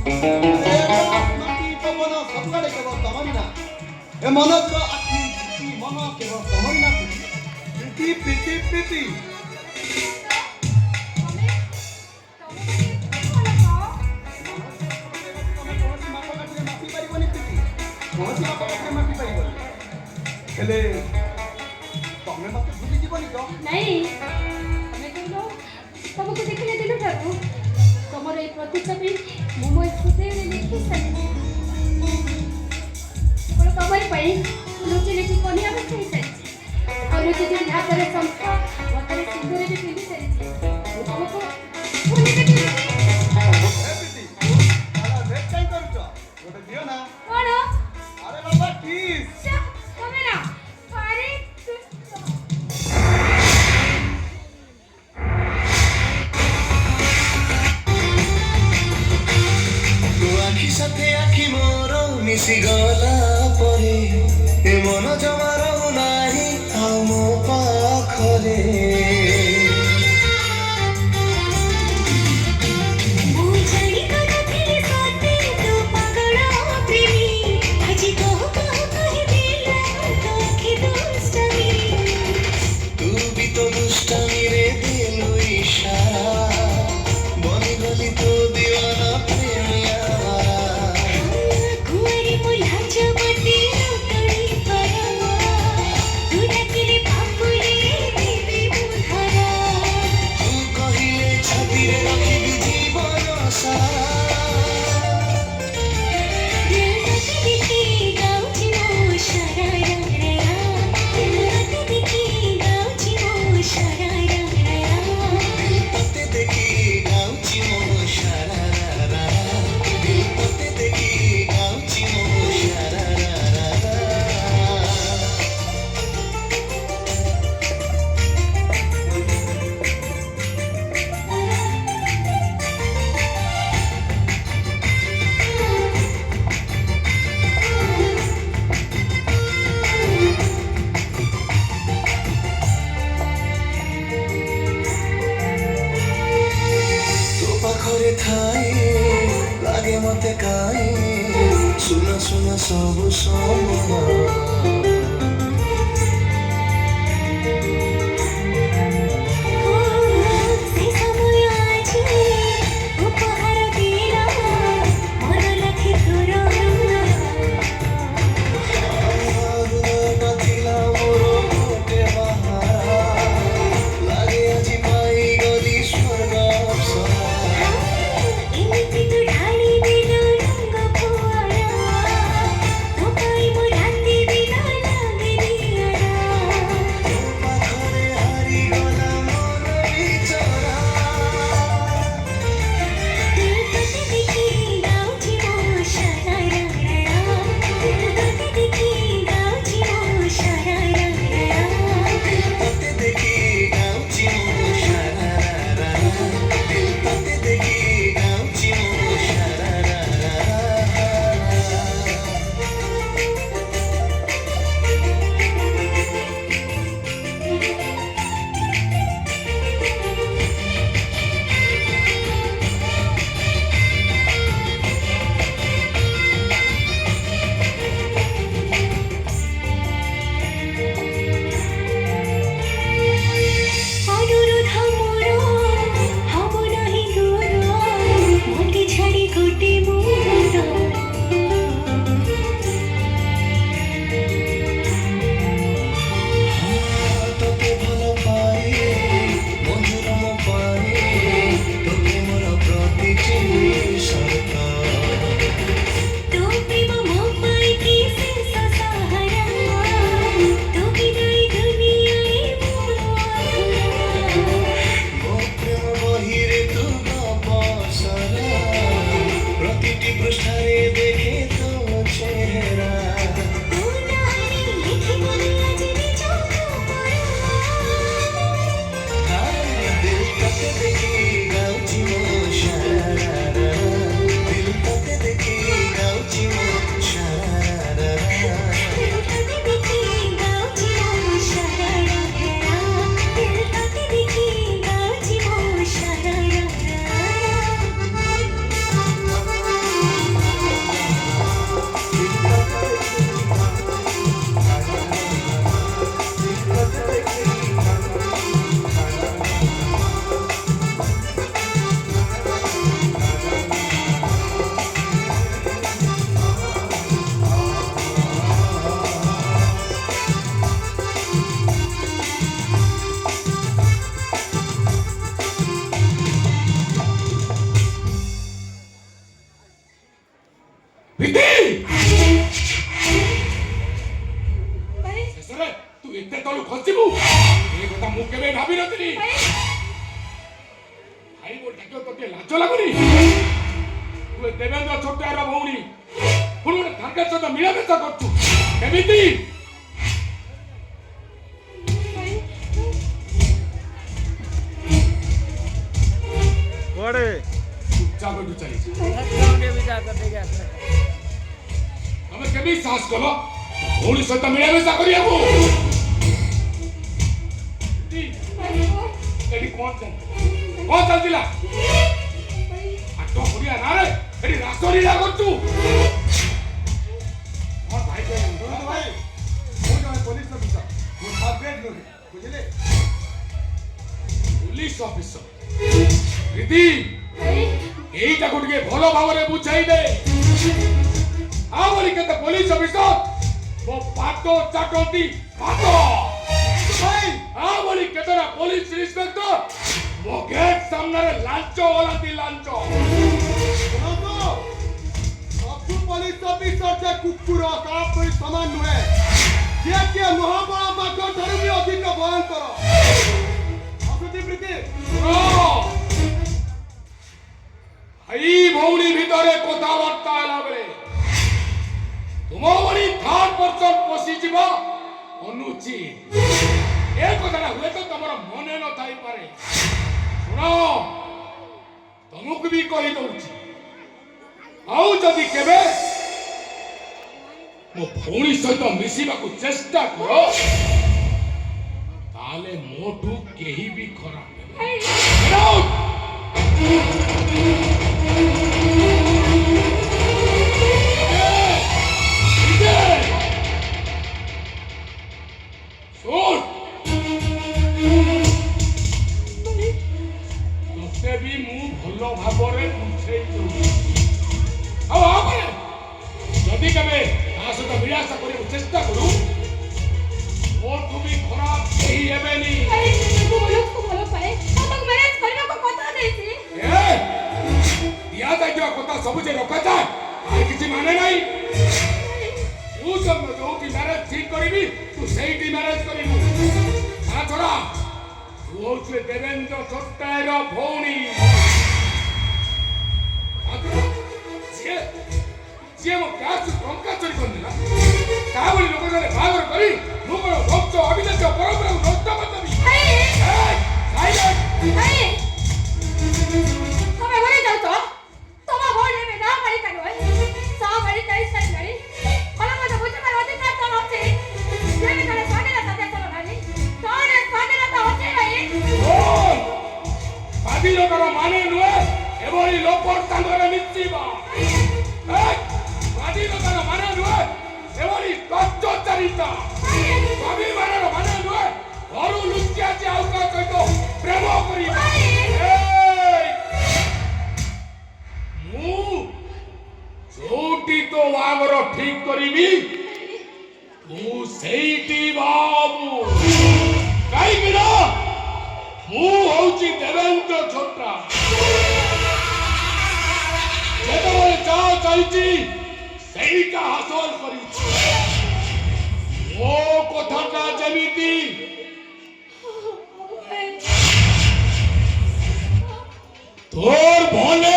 माटी पवन सबकडे केवळ तमरी ना हे मनाचं आखी जिती मन केवळ तमरी ना प्रीती प्रीती प्रीती हेले तमे मते भूली जीवनी तो नहीं तमे कहलो तुमको देखले दिन ठारू तमर ए प्रतिच्छबि मु मो हृदय रे लिखि सारी कोन तमर पई लुचि लुचि कोनी आबे सही सारी और लुचि दिन हातरे संखा हातरे सिंदूर भी पिंदी सारी तुमको भूली के आला वेट काई करूछ गोटे दियो ना कोन अरे बाबा किस तमे ना अरे आखि साथे आखि मोर मिसी गला परे ए मन जमा रहु नाही आउ मो पाखरे तू भी तो दुष्टमी रे दिलु इशारा बनी गली तो दीवाना प्रेमिया तू कहिले छातीरे रखिबी जीवन सारा दिल तते देखि गाउची मो शरारा दिल तते देखि गाउची मो शरारा तो पाखरे थाई लागे मते काई सुना सुना सब समय नथिला मोरो मोटे बहारा लागे आजी पाई गली स्वर्ग अप्सरा ପ୍ରୀତି ଭାଇ ଶେଷରେ ତୁ ଏତେ ତଳୁ ଖସିବୁ ଏ କଥା ମୁଁ କେବେ ଭାବିନଥିଲି। ଭାଇ ଭାଇ ମୋ ଡାକିବ ତୋତେ ଲାଜ ଲାଗୁନି? ତୁ ଏ ଦେବେନ୍ଦ୍ର ଛୋଟିଆର ଭଉଣୀ ପୁଣି ଗୋଟେ ତାଙ୍କ ସହିତ ମିଳାମିଶା କରୁଛୁ କେମିତି? ଭାଇ କୁଆଡେ ଚୁପଚାପ ଏଠୁ ଚାଲିଛି। ତମେ କେମିତି ସାହସ କଲ ଭଉଣୀ ସହିତ ମିଳାମିଶା କରିବାକୁ? ଏଠି କଣ ଚାଲିଥିଲା? ଆଟ ପଡିଆ ନାଁରେ ଏଠି ରାସଲୀଳା କରୁଛୁ? ମୋର ଭାଇ ଶୁଣନ୍ତୁ ଭାଇ, ମୁଁ ଜଣେ ପୋଲିସ ଅଫିସର, ମୁଁ ସବଗ୍ରେଡ୍ ନୁହେଁ, ବୁଝିଲେ? ପୁଲିସ ଅଫିସର ଦିଦି ଭାଇ ଏଇଟାକୁ ଟିକେ ଭଲ ଭାବରେ ବୁଝାଇ ଦେ। ଆଉ ବୋଲି କେତେ ପୋଲିସ ଅଫିସର ମୋ ପାଦ ଚାଟନ୍ତି ପାଦ। ଭାଇ ଆଉ ବୋଲି କେତେଟା ପୋଲିସ ଇନ୍ସପେକ୍ଟର ମୋ ଗେଟ୍ ସାମ୍ନାରେ ଲାଞ୍ଚ ଓଲାନ୍ତି ଲାଞ୍ଚ। ଶୁଣନ୍ତୁ, ସବୁ ପୋଲିସ ଅଫିସର ଯେ କୁକୁର ତା ପରି ସମାନ ନୁହେଁ। ଯିଏ କିଏ ମହାବଳ ବାଘ ଠାରୁ ବି ଅଧିକ ଭୟଙ୍କର। ଆସୁଛି ପ୍ରୀତି। ଭାଇ ଭଉଣୀ ଭିତରେ କଥାବାର୍ତ୍ତା ହେଲା ବେଳେ ତୁମ ଭଳି ଥାର୍ଡ ପର୍ସନ ପଶିଯିବ ଅନୁଚିତ। ଏ କଥାଟା ହୁଏତ ତମର ମନେ ନଥାଇପାରେ। ଶୁଣ ତମକୁ ବି କହିଦଉଛି, ଆଉ ଯଦି କେବେ ମୋ ଭଉଣୀ ସହିତ ମିଶିବାକୁ ଚେଷ୍ଟା କର ତାହେଲେ ମୋଠୁ କେହି ବି ଖରାପ ହେବେ। Get out! ତତେ ବି ମୁଁ ଭଲ ଭାବରେ ବୁଝେଇ ଦଉଛି। ଆଉ ଆପରେ ଯଦି କେବେ ତା ସହିତ ମିଳାମିଶା କରିବାକୁ ଚେଷ୍ଟା କରୁ ମୋଠୁ ବି ଖରାପ କେହି ହେବେନି। ଭାଇ ମୁଁ ମନକୁ ଭଲ ପାଏ ଆଉ ତାକୁ ମ୍ୟାରେଜ କରିବାକୁ କଥା ଦେଇଛି। ଦିଆଯାଇଥିବା କଥା ସବୁ ଯେ ରଖାଯାଏ ତାର କିଛି ମାନେ ନାହିଁ। ତୁ ଯୋଉଠି ମ୍ୟାରେଜ ଠିକ କରିବି ତୁ ସେଇଠି ମ୍ୟାରେଜ କରିବୁ। ତା ଛଡା ତୁ ହଉଛୁ ଏ ଦେବେନ୍ଦ୍ର ଛୋଟାଏର ଭଉଣୀ। ଯିଏ ମୋ କ୍ୟାସ୍ ଟଙ୍କା ଚୋରି କରିଦେଲା ତା ଭଳି ଲୋକ ସାଙ୍ଗରେ ବାହାଘର କରି ମୁଁ କଣ ଭକ୍ତ ଅଭିନେତ ପରମ୍ପରାକୁ ନଷ୍ଟ କରିଦେବି? ଭାଇ ତମେ ଘରେ ଯାଉଛ ତମ ଭଉଣୀ ଏବେ ନା ବାଳିକା ନୁହେଁ ସା ବାଳିକା ହେଇସାରିଲାଣି। ଭଲ ମତେ ବୁଝିବାର ଅଧିକାର ତମ ଅଛି। ଯେବେ ଜଣେ ସ୍ୱାଧୀନତା ଦେଶର ନାରୀ ଜଣେ ସ୍ୱାଧୀନତା ଅଛି ଭାଇ। ସ୍ୱାଧୀନତାର ମାନେ ନୁହେଁ ଏଭଳି ଲୋକ ସାଙ୍ଗରେ ମିଶିବା। ସ୍ୱାଧୀନତାର ମାନେ ନୁହେଁ ଏଭଳି କଷ୍ଟଚାରିତା। ସ୍ୱାଭିମାନର ମାନେ ନୁହେଁ ଘରୁ ଲୁଚି ଆସି ଆଉ କାହା ସହିତ ପ୍ରେମ କରିବା। ମୁଁ ଯୋଉଠି ତୋ ବାହାଘର ଠିକ କରିବି ତୁ ସେଇଠି ବାବୁ। କାହିଁକି ନା ମୁଁ ହଉଛି ଦେବେନ୍ଦ୍ର ଛୋଟା। ଯେତେବେଳେ ଯାହା ଚାହିଁଛି ସେଇଟା ହାସଲ କରିଛି। ମୋ କଥାଟା ଯେମିତି তোর বনে